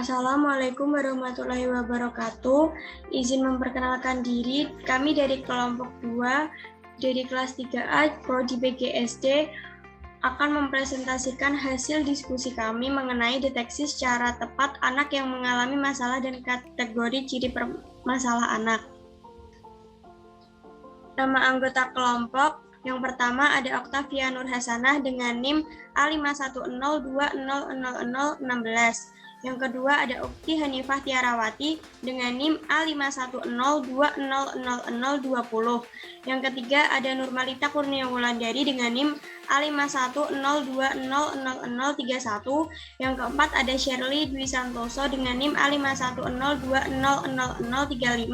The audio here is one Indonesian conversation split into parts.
Assalamualaikum warahmatullahi wabarakatuh. Izin memperkenalkan diri, kami dari kelompok 2 dari kelas 3A Prodi PGSD akan mempresentasikan hasil diskusi kami mengenai deteksi secara tepat anak yang mengalami masalah dan kategori ciri permasalah anak. Nama anggota kelompok yang pertama ada Oktavia Nur Hasanah dengan NIM A510200016. Yang kedua ada Ukti Hanifah Tiarawati dengan NIM A510200020. Yang ketiga ada Nurmalita Kurnia Wulandari dengan NIM A510200031. Yang keempat ada Shirley Dwi Santoso dengan NIM A510200035.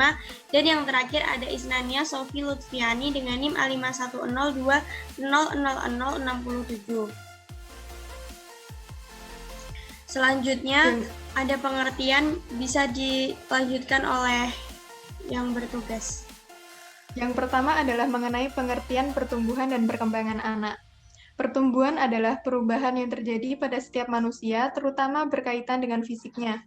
Dan yang terakhir ada Isnania Sofi Lutfiani dengan NIM A510200067. Selanjutnya ada pengertian, bisa dilanjutkan oleh yang bertugas. Yang pertama adalah mengenai pengertian pertumbuhan dan perkembangan anak. Pertumbuhan adalah perubahan yang terjadi pada setiap manusia, terutama berkaitan dengan fisiknya.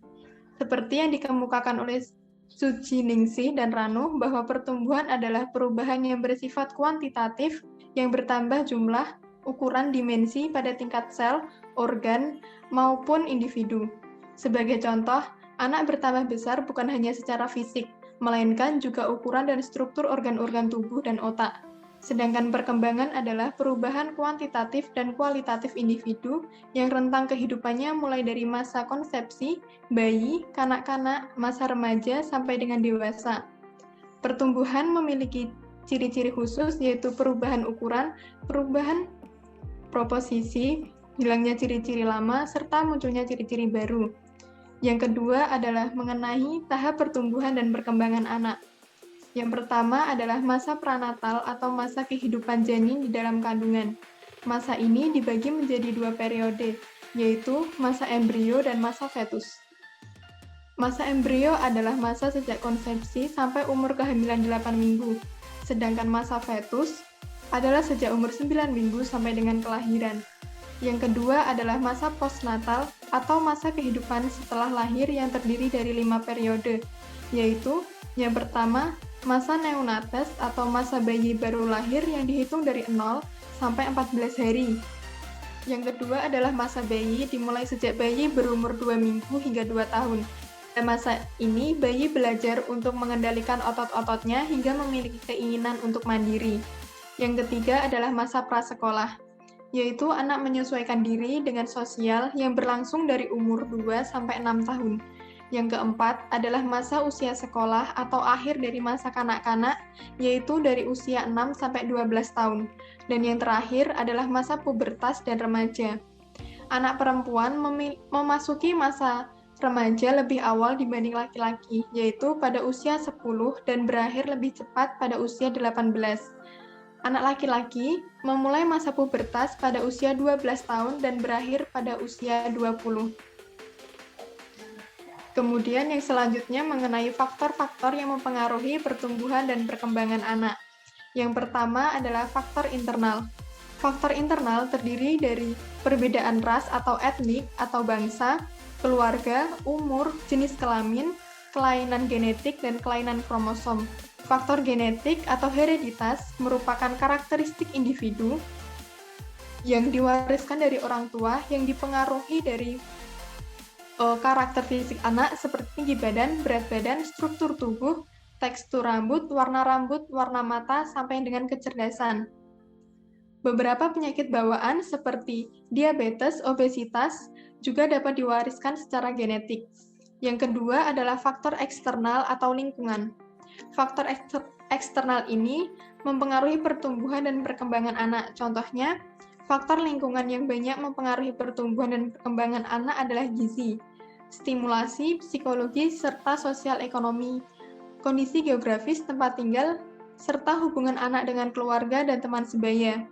Seperti yang dikemukakan oleh Suji Ningsih dan Ranu, bahwa pertumbuhan adalah perubahan yang bersifat kuantitatif yang bertambah jumlah, ukuran, dimensi pada tingkat sel, organ, maupun individu. Sebagai contoh, anak bertambah besar bukan hanya secara fisik, melainkan juga ukuran dan struktur organ-organ tubuh dan otak. Sedangkan perkembangan adalah perubahan kuantitatif dan kualitatif individu yang rentang kehidupannya mulai dari masa konsepsi, bayi, kanak-kanak, masa remaja, sampai dengan dewasa. Pertumbuhan memiliki ciri-ciri khusus, yaitu perubahan ukuran, perubahan proposisi, hilangnya ciri-ciri lama, serta munculnya ciri-ciri baru. Yang kedua adalah mengenai tahap pertumbuhan dan perkembangan anak. Yang pertama adalah masa pranatal atau masa kehidupan janin di dalam kandungan. Masa ini dibagi menjadi 2 periode, yaitu masa embrio dan masa fetus. Masa embrio adalah masa sejak konsepsi sampai umur kehamilan 8 minggu, sedangkan masa fetus adalah sejak umur 9 minggu sampai dengan kelahiran. Yang kedua adalah masa postnatal atau masa kehidupan setelah lahir yang terdiri dari 5 periode, yaitu yang pertama, masa neonates atau masa bayi baru lahir yang dihitung dari 0 sampai 14 hari. Yang kedua adalah masa bayi dimulai sejak bayi berumur 2 minggu hingga 2 tahun. Pada masa ini, bayi belajar untuk mengendalikan otot-ototnya hingga memiliki keinginan untuk mandiri. Yang ketiga adalah masa prasekolah, yaitu anak menyesuaikan diri dengan sosial yang berlangsung dari umur 2 sampai 6 tahun. Yang keempat adalah masa usia sekolah atau akhir dari masa kanak-kanak, yaitu dari usia 6 sampai 12 tahun. Dan yang terakhir adalah masa pubertas dan remaja. Anak perempuan memasuki masa remaja lebih awal dibanding laki-laki, yaitu pada usia 10 dan berakhir lebih cepat pada usia 18. Anak laki-laki memulai masa pubertas pada usia 12 tahun dan berakhir pada usia 20. Kemudian yang selanjutnya mengenai faktor-faktor yang mempengaruhi pertumbuhan dan perkembangan anak. Yang pertama adalah faktor internal. Faktor internal terdiri dari perbedaan ras atau etnik atau bangsa, keluarga, umur, jenis kelamin, kelainan genetik, dan kelainan kromosom. Faktor genetik atau hereditas merupakan karakteristik individu yang diwariskan dari orang tua yang dipengaruhi dari karakter fisik anak seperti tinggi badan, berat badan, struktur tubuh, tekstur rambut, warna mata, sampai dengan kecerdasan. Beberapa penyakit bawaan seperti diabetes, obesitas juga dapat diwariskan secara genetik. Yang kedua adalah faktor eksternal atau lingkungan. Faktor eksternal ini mempengaruhi pertumbuhan dan perkembangan anak. Contohnya, faktor lingkungan yang banyak mempengaruhi pertumbuhan dan perkembangan anak adalah gizi, stimulasi, psikologi, serta sosial ekonomi, kondisi geografis tempat tinggal, serta hubungan anak dengan keluarga dan teman sebaya.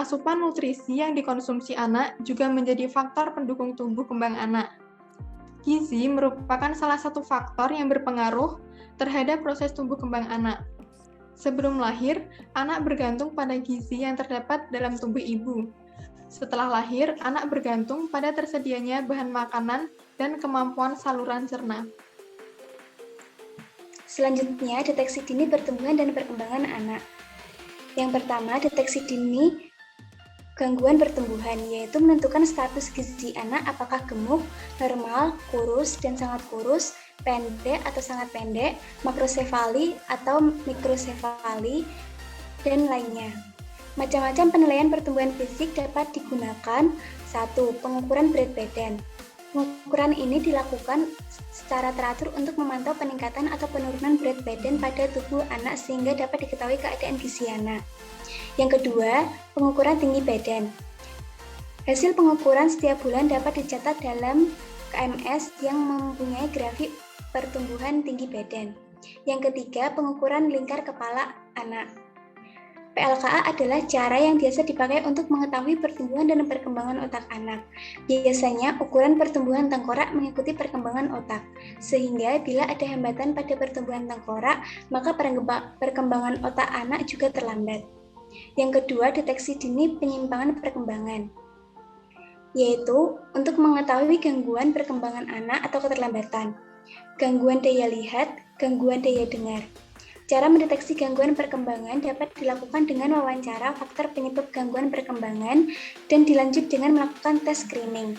Asupan nutrisi yang dikonsumsi anak juga menjadi faktor pendukung tumbuh kembang anak. Gizi merupakan salah satu faktor yang berpengaruh terhadap proses tumbuh kembang anak. Sebelum lahir, anak bergantung pada gizi yang terdapat dalam tubuh ibu. Setelah lahir, anak bergantung pada tersedianya bahan makanan dan kemampuan saluran cerna. Selanjutnya, deteksi dini pertumbuhan dan perkembangan anak. Yang pertama, deteksi dini gangguan pertumbuhan, yaitu menentukan status gizi anak apakah gemuk, normal, kurus, dan sangat kurus, pendek atau sangat pendek, makrosefali atau mikrosefali, dan lainnya. Macam-macam penilaian pertumbuhan fisik dapat digunakan. 1. Pengukuran berat badan. Pengukuran ini dilakukan secara teratur untuk memantau peningkatan atau penurunan berat badan pada tubuh anak sehingga dapat diketahui keadaan gizi anak. Yang kedua, pengukuran tinggi badan. Hasil pengukuran setiap bulan dapat dicatat dalam KMS yang mempunyai grafik pertumbuhan tinggi badan. Yang ketiga, pengukuran lingkar kepala anak. PLKA adalah cara yang biasa dipakai untuk mengetahui pertumbuhan dan perkembangan otak anak. Biasanya, ukuran pertumbuhan tengkorak mengikuti perkembangan otak, sehingga bila ada hambatan pada pertumbuhan tengkorak, maka perkembangan otak anak juga terlambat. Yang kedua, deteksi dini penyimpangan perkembangan, yaitu untuk mengetahui gangguan perkembangan anak atau keterlambatan, gangguan daya lihat, gangguan daya dengar. Cara mendeteksi gangguan perkembangan dapat dilakukan dengan wawancara faktor penyebab gangguan perkembangan dan dilanjut dengan melakukan tes screening.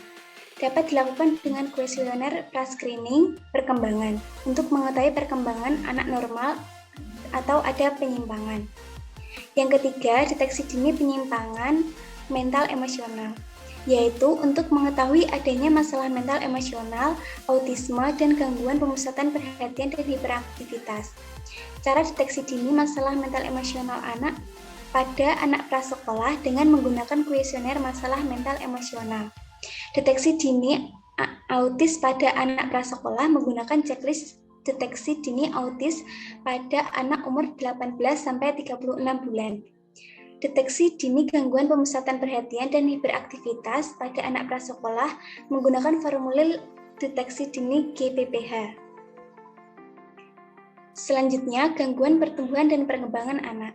Dapat dilakukan dengan kuesioner pra-screening perkembangan untuk mengetahui perkembangan anak normal atau ada penyimpangan. Yang ketiga, deteksi dini penyimpangan mental emosional, yaitu untuk mengetahui adanya masalah mental emosional, autisme, dan gangguan pemusatan perhatian dan hiperaktivitas. Cara deteksi dini masalah mental emosional anak pada anak prasekolah dengan menggunakan kuesioner masalah mental emosional. Deteksi dini autis pada anak prasekolah menggunakan checklist deteksi dini autis pada anak umur 18-36 bulan. Deteksi dini gangguan pemusatan perhatian dan hiperaktivitas pada anak prasekolah menggunakan formulir deteksi dini GPPH. Selanjutnya, gangguan pertumbuhan dan perkembangan anak.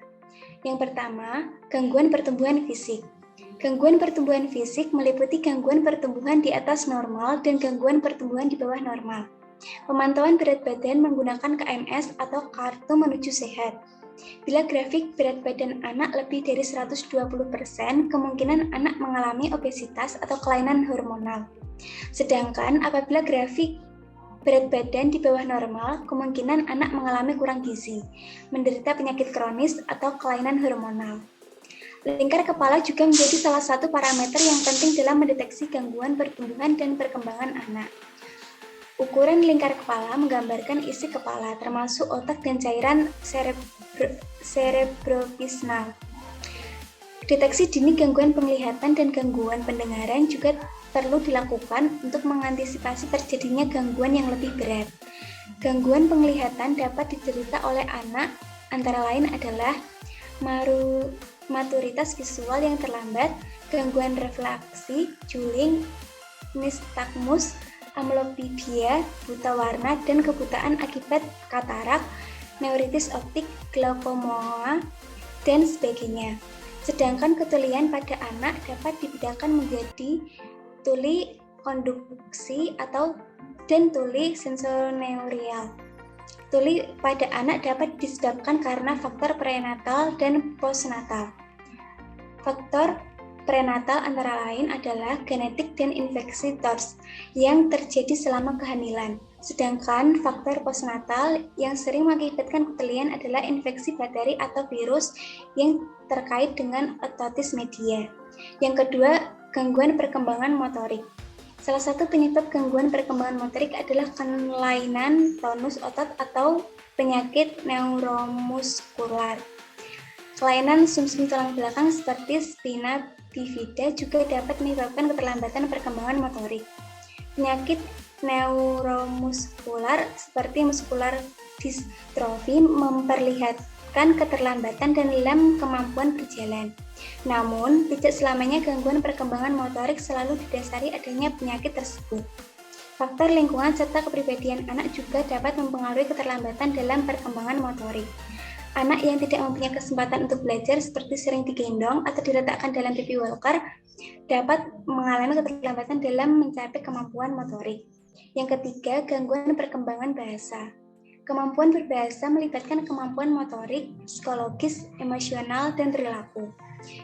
Yang pertama, gangguan pertumbuhan fisik. Gangguan pertumbuhan fisik meliputi gangguan pertumbuhan di atas normal dan gangguan pertumbuhan di bawah normal. Pemantauan berat badan menggunakan KMS atau kartu menuju sehat. Bila grafik berat badan anak lebih dari 120%, kemungkinan anak mengalami obesitas atau kelainan hormonal. Sedangkan apabila grafik berat badan di bawah normal, kemungkinan anak mengalami kurang gizi, menderita penyakit kronis atau kelainan hormonal. Lingkar kepala juga menjadi salah satu parameter yang penting dalam mendeteksi gangguan pertumbuhan dan perkembangan anak. Ukuran lingkar kepala menggambarkan isi kepala, termasuk otak dan cairan cerebrospinal. Deteksi dini gangguan penglihatan dan gangguan pendengaran juga perlu dilakukan untuk mengantisipasi terjadinya gangguan yang lebih berat. Gangguan penglihatan dapat diderita oleh anak, antara lain adalah maturitas visual yang terlambat, gangguan refleksi, juling, nystagmus, amblyopia, buta warna, dan kebutaan akibat katarak, neuritis optik, glaukoma, dan sebagainya. Sedangkan ketulian pada anak dapat dibedakan menjadi tuli konduksi dan tuli sensorineural. Tuli pada anak dapat disebabkan karena faktor prenatal dan postnatal. Faktor prenatal antara lain adalah genetik dan infeksi TORS yang terjadi selama kehamilan. Sedangkan faktor postnatal yang sering mengakibatkan ketulian adalah infeksi bakteri atau virus yang terkait dengan ototis media. Yang kedua, gangguan perkembangan motorik. Salah satu penyebab gangguan perkembangan motorik adalah kelainan tonus otot atau penyakit neuromuskular. Kelainan sumsum tulang belakang seperti spina bifida juga dapat menyebabkan keterlambatan perkembangan motorik. Penyakit neuromuskular seperti muskular distrofi memperlihatkan keterlambatan dan hilang kemampuan berjalan. Namun, tidak selamanya gangguan perkembangan motorik selalu didasari adanya penyakit tersebut. Faktor lingkungan serta kepribadian anak juga dapat mempengaruhi keterlambatan dalam perkembangan motorik. Anak yang tidak mempunyai kesempatan untuk belajar seperti sering digendong atau diletakkan dalam baby walker dapat mengalami keterlambatan dalam mencapai kemampuan motorik. Yang ketiga, gangguan perkembangan bahasa. Kemampuan berbahasa melibatkan kemampuan motorik, psikologis, emosional, dan perilaku.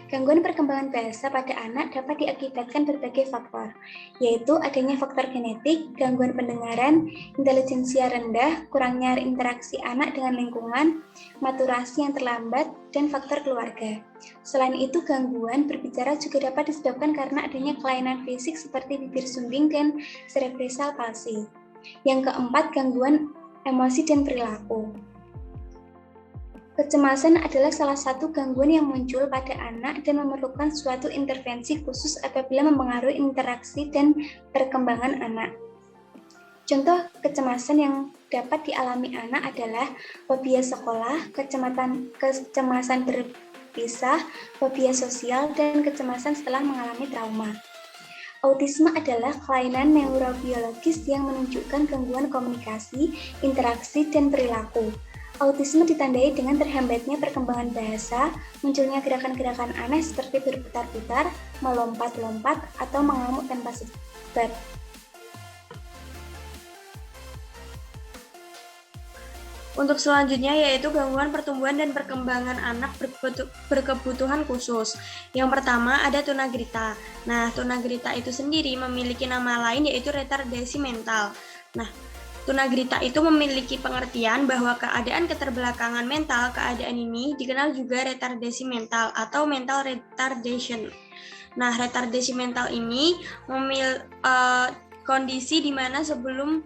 Gangguan perkembangan bahasa pada anak dapat diakibatkan berbagai faktor, yaitu adanya faktor genetik, gangguan pendengaran, intelijensia rendah, kurangnya interaksi anak dengan lingkungan, maturasi yang terlambat, dan faktor keluarga. Selain itu, gangguan berbicara juga dapat disebabkan karena adanya kelainan fisik seperti bibir sumbing dan cerebral palsy. Yang keempat, gangguan emosi dan perilaku. Kecemasan adalah salah satu gangguan yang muncul pada anak dan memerlukan suatu intervensi khusus apabila mempengaruhi interaksi dan perkembangan anak. Contoh kecemasan yang dapat dialami anak adalah fobia sekolah, kecemasan berpisah, fobia sosial, dan kecemasan setelah mengalami trauma. Autisme adalah kelainan neurobiologis yang menunjukkan gangguan komunikasi, interaksi, dan perilaku. Autisme ditandai dengan terhambatnya perkembangan bahasa, munculnya gerakan-gerakan aneh seperti berputar-putar, melompat-lompat, atau mengamuk tanpa sebab. Untuk selanjutnya yaitu gangguan pertumbuhan dan perkembangan anak berkebutuhan khusus. Yang pertama ada tunagrita. Nah, tunagrita itu sendiri memiliki nama lain yaitu retardasi mental. Nah, tunagrita itu memiliki pengertian bahwa keadaan keterbelakangan mental. Keadaan ini dikenal juga retardasi mental atau mental retardation. Nah, retardasi mental ini kondisi di mana sebelum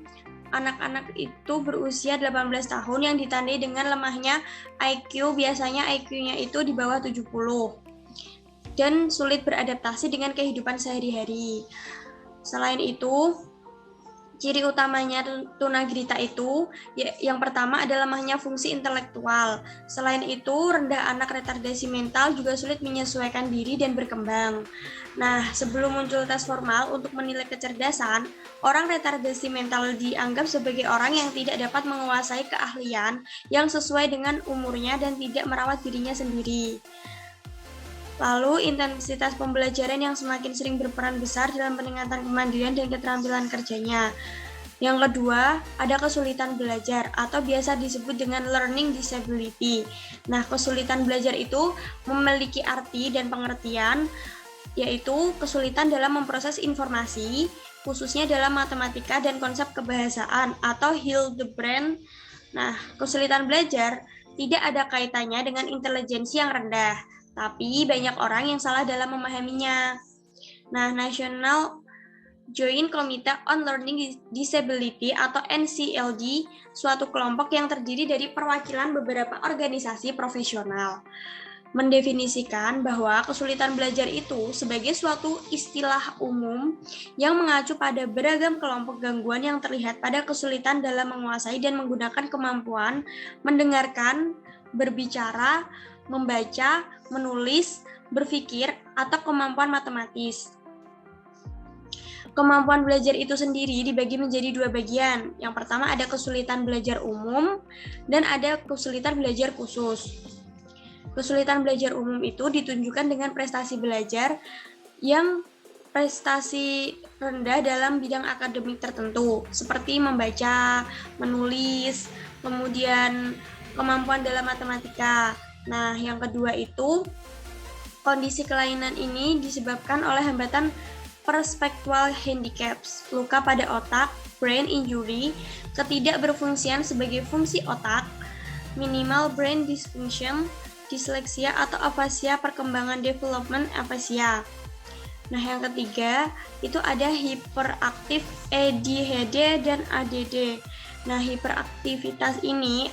anak-anak itu berusia 18 tahun yang ditandai dengan lemahnya IQ, biasanya IQ-nya itu di bawah 70 dan sulit beradaptasi dengan kehidupan sehari-hari. Selain itu, ciri utamanya tunagrita itu yang pertama adalah lemahnya fungsi intelektual. Selain itu, rendah anak retardasi mental juga sulit menyesuaikan diri dan berkembang. Nah, sebelum muncul tes formal untuk menilai kecerdasan, orang retardasi mental dianggap sebagai orang yang tidak dapat menguasai keahlian yang sesuai dengan umurnya dan tidak merawat dirinya sendiri. Lalu, intensitas pembelajaran yang semakin sering berperan besar dalam peningkatan kemandirian dan keterampilan kerjanya. Yang kedua, ada kesulitan belajar atau biasa disebut dengan learning disability. Nah, kesulitan belajar itu memiliki arti dan pengertian, yaitu kesulitan dalam memproses informasi, khususnya dalam matematika dan konsep kebahasaan atau Hildebrand. Nah, kesulitan belajar tidak ada kaitannya dengan intelijensi yang rendah, tapi banyak orang yang salah dalam memahaminya. Nah, National Joint Committee on Learning Disability atau NCLD, suatu kelompok yang terdiri dari perwakilan beberapa organisasi profesional, mendefinisikan bahwa kesulitan belajar itu sebagai suatu istilah umum yang mengacu pada beragam kelompok gangguan yang terlihat pada kesulitan dalam menguasai dan menggunakan kemampuan mendengarkan, berbicara, membaca, menulis, berpikir, atau kemampuan matematis. Kemampuan belajar itu sendiri dibagi menjadi dua bagian. Yang pertama ada kesulitan belajar umum dan ada kesulitan belajar khusus. Kesulitan belajar umum itu ditunjukkan dengan prestasi belajar yang prestasi rendah dalam bidang akademik tertentu, seperti membaca, menulis, kemudian kemampuan dalam matematika. Nah, yang kedua itu, kondisi kelainan ini disebabkan oleh hambatan perspektual handicaps, luka pada otak, brain injury, ketidakberfungsian sebagai fungsi otak, minimal brain dysfunction, disleksia atau afasia perkembangan development afasia. Nah, yang ketiga itu ada hiperaktif ADHD dan ADD. Nah, hiperaktivitas ini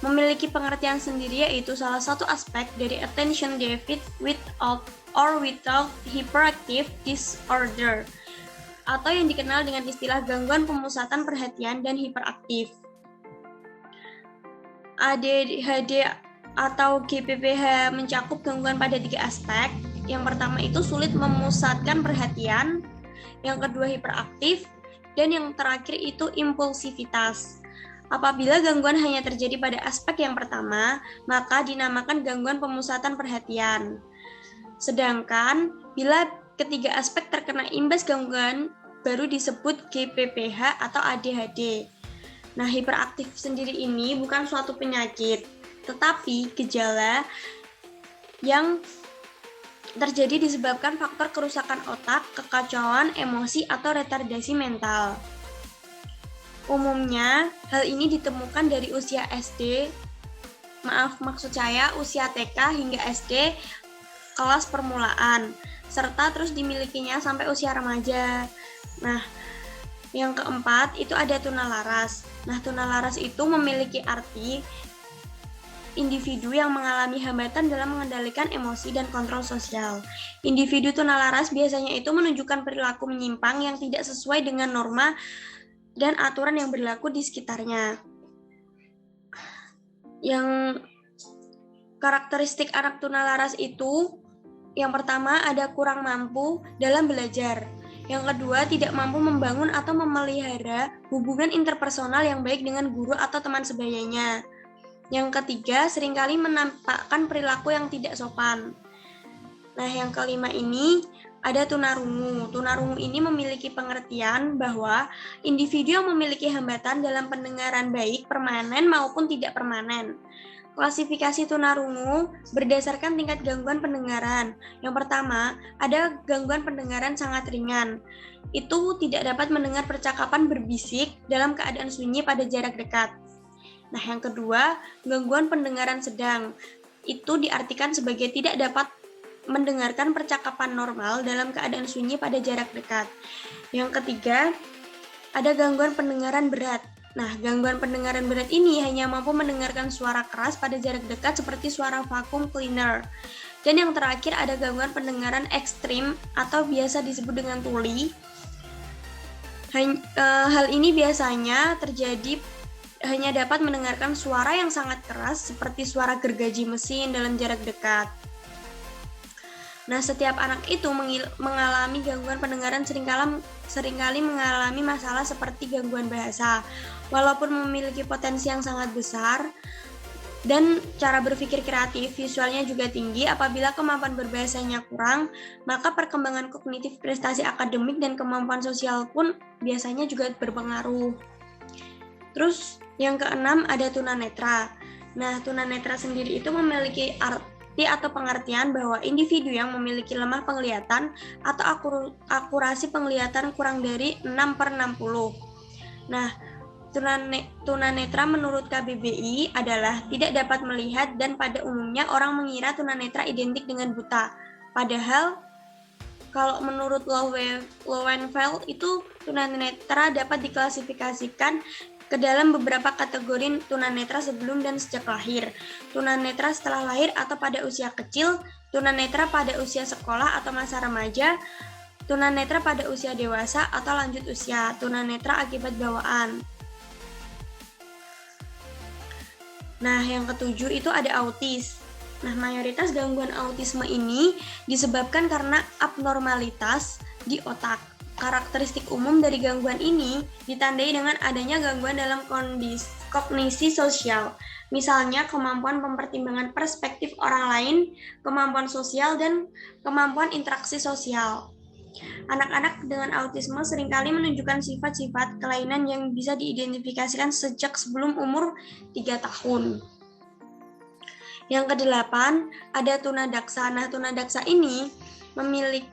memiliki pengertian sendiri, yaitu salah satu aspek dari attention deficit without hyperactive disorder, atau yang dikenal dengan istilah gangguan pemusatan perhatian dan hiperaktif. ADHD atau GPPH mencakup gangguan pada 3 aspek. Yang pertama itu sulit memusatkan perhatian, yang kedua hiperaktif, dan yang terakhir itu impulsivitas. Apabila gangguan hanya terjadi pada aspek yang pertama, maka dinamakan gangguan pemusatan perhatian. Sedangkan bila ketiga aspek terkena imbas gangguan, baru disebut GPPH atau ADHD. Nah, hiperaktif sendiri ini bukan suatu penyakit, tetapi gejala yang terjadi disebabkan faktor kerusakan otak, kekacauan emosi, atau retardasi mental. Umumnya, hal ini ditemukan dari usia SD, usia TK hingga SD kelas permulaan, serta terus dimilikinya sampai usia remaja. Nah, yang keempat itu ada tunalaras. Nah, tunalaras itu memiliki arti individu yang mengalami hambatan dalam mengendalikan emosi dan kontrol sosial. Individu tunalaras biasanya itu menunjukkan perilaku menyimpang yang tidak sesuai dengan norma dan aturan yang berlaku di sekitarnya. Yang karakteristik anak tunalaras itu, yang pertama ada kurang mampu dalam belajar. Yang kedua, tidak mampu membangun atau memelihara hubungan interpersonal yang baik dengan guru atau teman sebayanya. Yang ketiga, seringkali menampakkan perilaku yang tidak sopan. Nah, yang kelima ini ada tunarungu. Tunarungu ini memiliki pengertian bahwa individu yang memiliki hambatan dalam pendengaran baik permanen maupun tidak permanen. Klasifikasi tunarungu berdasarkan tingkat gangguan pendengaran. Yang pertama, ada gangguan pendengaran sangat ringan. Itu tidak dapat mendengar percakapan berbisik dalam keadaan sunyi pada jarak dekat. Nah, yang kedua, gangguan pendengaran sedang. Itu diartikan sebagai tidak dapat mendengarkan percakapan normal dalam keadaan sunyi pada jarak dekat. Yang ketiga, ada gangguan pendengaran berat. Nah, gangguan pendengaran berat ini hanya mampu mendengarkan suara keras pada jarak dekat seperti suara vacuum cleaner. Dan yang terakhir ada gangguan pendengaran ekstrim atau biasa disebut dengan tuli. Hal ini biasanya terjadi hanya dapat mendengarkan suara yang sangat keras seperti suara gergaji mesin dalam jarak dekat. Nah, setiap anak itu mengalami gangguan pendengaran seringkali mengalami masalah seperti gangguan bahasa. Walaupun memiliki potensi yang sangat besar dan cara berpikir kreatif, visualnya juga tinggi, apabila kemampuan berbahasanya kurang, maka perkembangan kognitif, prestasi akademik, dan kemampuan sosial pun biasanya juga berpengaruh. Terus yang keenam ada tunanetra. Nah, tunanetra sendiri itu memiliki arti atau pengertian bahwa individu yang memiliki lemah penglihatan atau akurasi penglihatan kurang dari 6/60. Nah, tunanetra menurut KBBI adalah tidak dapat melihat dan pada umumnya orang mengira tunanetra identik dengan buta. Padahal kalau menurut Lowenfeld itu tunanetra dapat diklasifikasikan ke dalam beberapa kategori tunanetra sebelum dan sejak lahir, tunanetra setelah lahir atau pada usia kecil, tunanetra pada usia sekolah atau masa remaja, tunanetra pada usia dewasa atau lanjut usia, tunanetra akibat bawaan. Nah, yang ketujuh itu ada autis. Nah, mayoritas gangguan autisme ini disebabkan karena abnormalitas di otak. Karakteristik umum dari gangguan ini ditandai dengan adanya gangguan dalam kognisi sosial, misalnya kemampuan mempertimbangkan perspektif orang lain, kemampuan sosial, dan kemampuan interaksi sosial. Anak-anak dengan autisme seringkali menunjukkan sifat-sifat kelainan yang bisa diidentifikasikan sejak sebelum umur 3 tahun. Yang kedelapan, ada tunadaksa. Nah, tunadaksa ini memiliki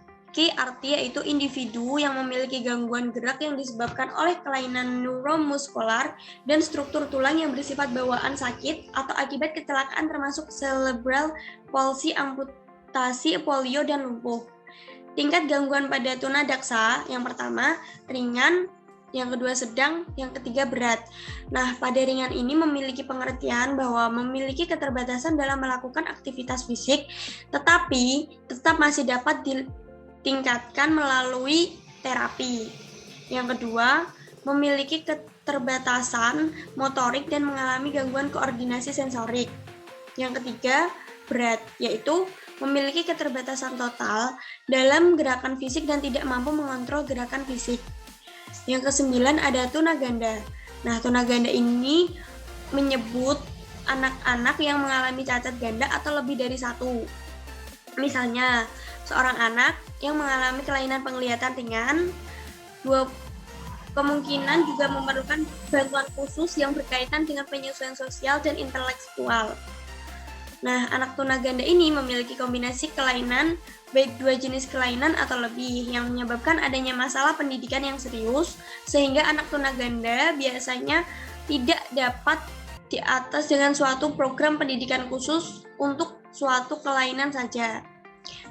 arti yaitu individu yang memiliki gangguan gerak yang disebabkan oleh kelainan neuromuskular dan struktur tulang yang bersifat bawaan sakit atau akibat kecelakaan termasuk cerebral palsy, amputasi, polio, dan lumpuh. Tingkat gangguan pada tunadaksa yang pertama ringan, yang kedua sedang, yang ketiga berat. Nah, pada ringan ini memiliki pengertian bahwa memiliki keterbatasan dalam melakukan aktivitas fisik, tetapi tetap masih dapat ditingkatkan melalui terapi. Yang kedua, memiliki keterbatasan motorik dan mengalami gangguan koordinasi sensorik. Yang ketiga, berat, yaitu memiliki keterbatasan total dalam gerakan fisik dan tidak mampu mengontrol gerakan fisik. Yang kesembilan ada tunaganda. Nah, tunaganda ini menyebut anak-anak yang mengalami cacat ganda atau lebih dari satu. Misalnya, seorang anak yang mengalami kelainan penglihatan ringan, kemungkinan juga memerlukan bantuan khusus yang berkaitan dengan penyesuaian sosial dan intelektual. Nah, anak tunaganda ini memiliki kombinasi kelainan, baik dua jenis kelainan atau lebih, yang menyebabkan adanya masalah pendidikan yang serius, sehingga anak tunaganda biasanya tidak dapat di atas dengan suatu program pendidikan khusus untuk suatu kelainan saja.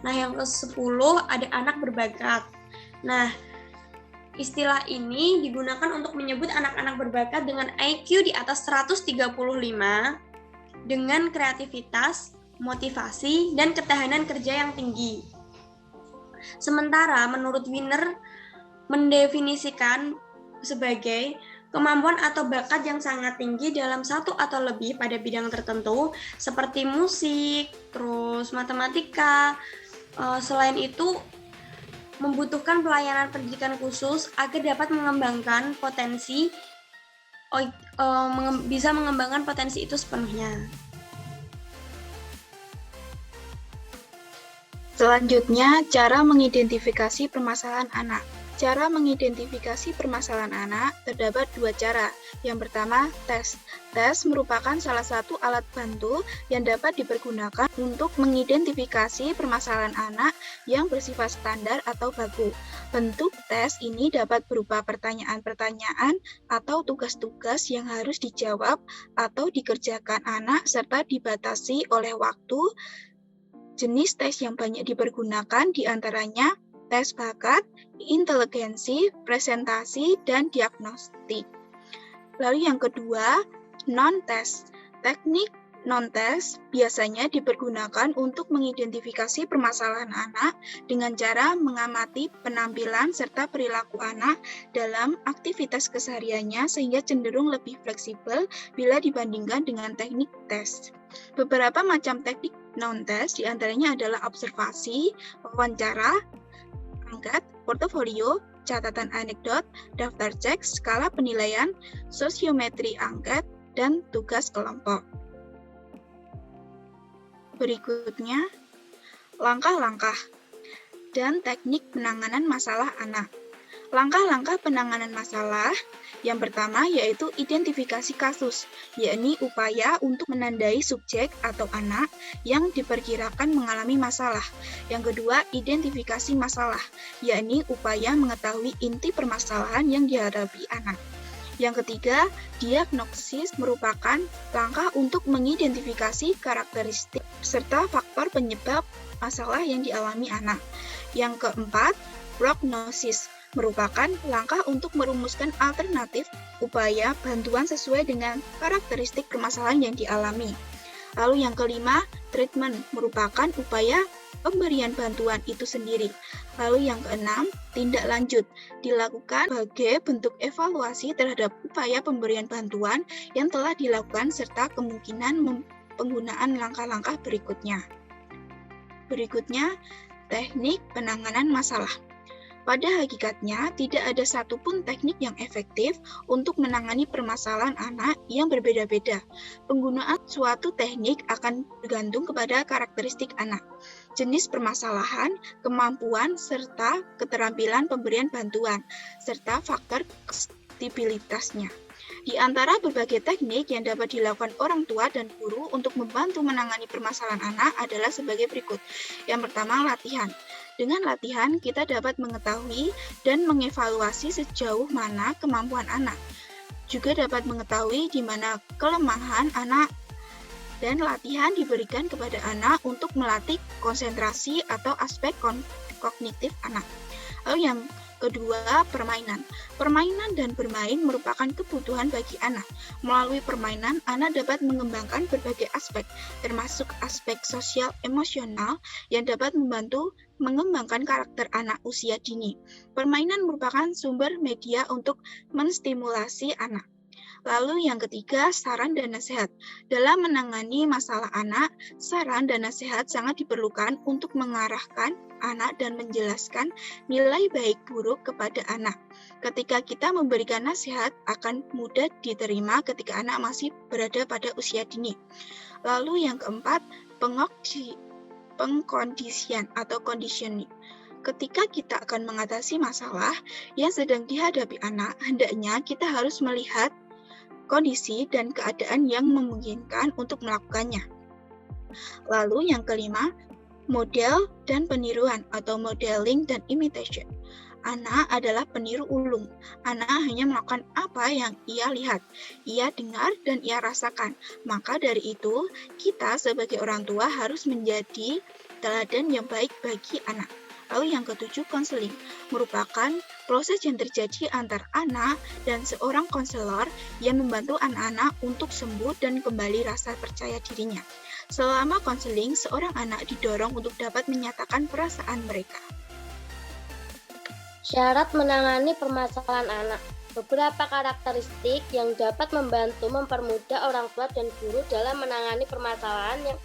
Nah, yang ke-10 ada anak berbakat. Nah, istilah ini digunakan untuk menyebut anak-anak berbakat dengan IQ di atas 135, dengan kreativitas, motivasi, dan ketahanan kerja yang tinggi. Sementara menurut Wiener mendefinisikan sebagai kemampuan atau bakat yang sangat tinggi dalam satu atau lebih pada bidang tertentu seperti musik, terus matematika. Selain itu membutuhkan pelayanan pendidikan khusus agar dapat mengembangkan potensi bisa mengembangkan potensi itu sepenuhnya. Selanjutnya, cara mengidentifikasi permasalahan anak. Cara mengidentifikasi permasalahan anak terdapat dua cara. Yang pertama, tes. Tes merupakan salah satu alat bantu yang dapat dipergunakan untuk mengidentifikasi permasalahan anak yang bersifat standar atau baku. Bentuk tes ini dapat berupa pertanyaan-pertanyaan atau tugas-tugas yang harus dijawab atau dikerjakan anak serta dibatasi oleh waktu. Jenis tes yang banyak dipergunakan diantaranya tes bakat, inteligensi, presentasi, dan diagnostik. Lalu yang kedua, non-tes. Teknik non-tes biasanya dipergunakan untuk mengidentifikasi permasalahan anak dengan cara mengamati penampilan serta perilaku anak dalam aktivitas kesehariannya sehingga cenderung lebih fleksibel bila dibandingkan dengan teknik tes. Beberapa macam teknik non-tes diantaranya adalah observasi, wawancara, angket, portofolio, catatan anekdot, daftar cek, skala penilaian, sosiometri angket, dan tugas kelompok. Berikutnya, langkah-langkah dan teknik penanganan masalah anak. Langkah-langkah penanganan masalah yang pertama yaitu identifikasi kasus, yakni upaya untuk menandai subjek atau anak yang diperkirakan mengalami masalah. Yang kedua, identifikasi masalah, yakni upaya mengetahui inti permasalahan yang dihadapi anak. Yang ketiga, diagnosis merupakan langkah untuk mengidentifikasi karakteristik serta faktor penyebab masalah yang dialami anak. Yang keempat, prognosis merupakan langkah untuk merumuskan alternatif upaya bantuan sesuai dengan karakteristik permasalahan yang dialami. Lalu yang kelima, treatment merupakan upaya pemberian bantuan itu sendiri. Lalu yang keenam, tindak lanjut dilakukan sebagai bentuk evaluasi terhadap upaya pemberian bantuan yang telah dilakukan serta kemungkinan penggunaan langkah-langkah berikutnya. Berikutnya, teknik penanganan masalah. Pada hakikatnya, tidak ada satupun teknik yang efektif untuk menangani permasalahan anak yang berbeda-beda. Penggunaan suatu teknik akan bergantung kepada karakteristik anak, jenis permasalahan, kemampuan, serta keterampilan pemberian bantuan, serta faktor kompatibilitasnya. Di antara berbagai teknik yang dapat dilakukan orang tua dan guru untuk membantu menangani permasalahan anak adalah sebagai berikut. Yang pertama, latihan. Dengan latihan, kita dapat mengetahui dan mengevaluasi sejauh mana kemampuan anak. Juga dapat mengetahui di mana kelemahan anak, dan latihan diberikan kepada anak untuk melatih konsentrasi atau aspek kognitif anak. Lalu yang kedua, permainan. Permainan dan bermain merupakan kebutuhan bagi anak. Melalui permainan, anak dapat mengembangkan berbagai aspek, termasuk aspek sosial emosional yang dapat membantu mengembangkan karakter anak usia dini. Permainan merupakan sumber media untuk menstimulasi anak. Lalu yang ketiga, saran dan nasihat. Dalam menangani masalah anak, saran dan nasihat sangat diperlukan untuk mengarahkan anak dan menjelaskan nilai baik buruk kepada anak. Ketika kita memberikan nasihat, akan mudah diterima ketika anak masih berada pada usia dini. Lalu yang keempat, pengkondisian atau conditioning. Ketika kita akan mengatasi masalah yang sedang dihadapi anak, hendaknya kita harus melihat kondisi dan keadaan yang memungkinkan untuk melakukannya. Lalu yang kelima, model dan peniruan atau modeling dan imitation. Anak adalah peniru ulung. Anak hanya melakukan apa yang ia lihat, ia dengar, dan ia rasakan. Maka dari itu, kita sebagai orang tua harus menjadi teladan yang baik bagi anak. Lalu yang ketujuh, konseling, merupakan proses yang terjadi antar anak dan seorang konselor yang membantu anak-anak untuk sembuh dan kembali rasa percaya dirinya. Selama konseling, seorang anak didorong untuk dapat menyatakan perasaan mereka. Syarat menangani permasalahan anak. Beberapa karakteristik yang dapat membantu mempermudah orang tua dan guru dalam menangani permasalahan yang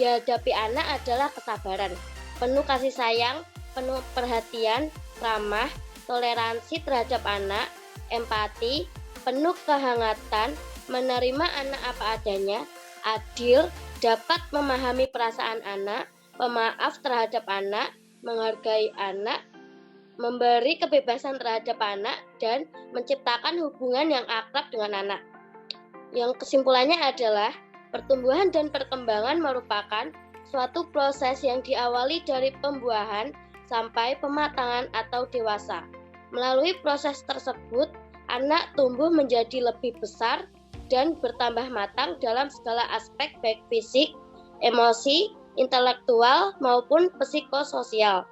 dihadapi anak adalah kesabaran, penuh kasih sayang, penuh perhatian, ramah, toleransi terhadap anak, empati, penuh kehangatan, menerima anak apa adanya, adil, dapat memahami perasaan anak, pemaaf terhadap anak, menghargai anak, memberi kebebasan terhadap anak, dan menciptakan hubungan yang akrab dengan anak. Yang kesimpulannya adalah, pertumbuhan dan perkembangan merupakan suatu proses yang diawali dari pembuahan sampai pematangan atau dewasa. Melalui proses tersebut, anak tumbuh menjadi lebih besar dan bertambah matang dalam segala aspek baik fisik, emosi, intelektual, maupun psikososial.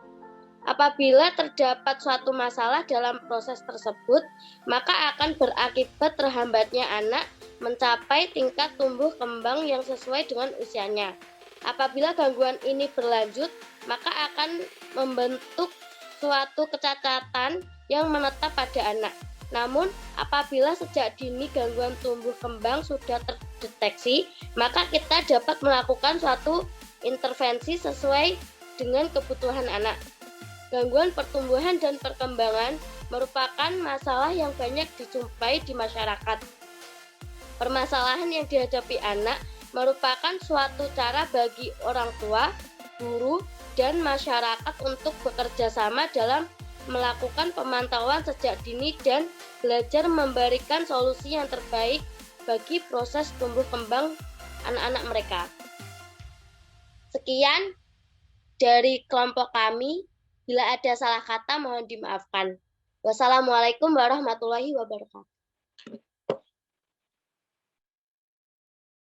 Apabila terdapat suatu masalah dalam proses tersebut, maka akan berakibat terhambatnya anak mencapai tingkat tumbuh kembang yang sesuai dengan usianya. Apabila gangguan ini berlanjut, maka akan membentuk suatu kecacatan yang menetap pada anak. Namun, apabila sejak dini gangguan tumbuh kembang sudah terdeteksi, maka kita dapat melakukan suatu intervensi sesuai dengan kebutuhan anak. Gangguan pertumbuhan dan perkembangan merupakan masalah yang banyak dijumpai di masyarakat. Permasalahan yang dihadapi anak merupakan suatu cara bagi orang tua, guru, dan masyarakat untuk bekerja sama dalam melakukan pemantauan sejak dini dan belajar memberikan solusi yang terbaik bagi proses tumbuh kembang anak-anak mereka. Sekian dari kelompok kami. Bila ada salah kata mohon dimaafkan. Wassalamualaikum warahmatullahi wabarakatuh.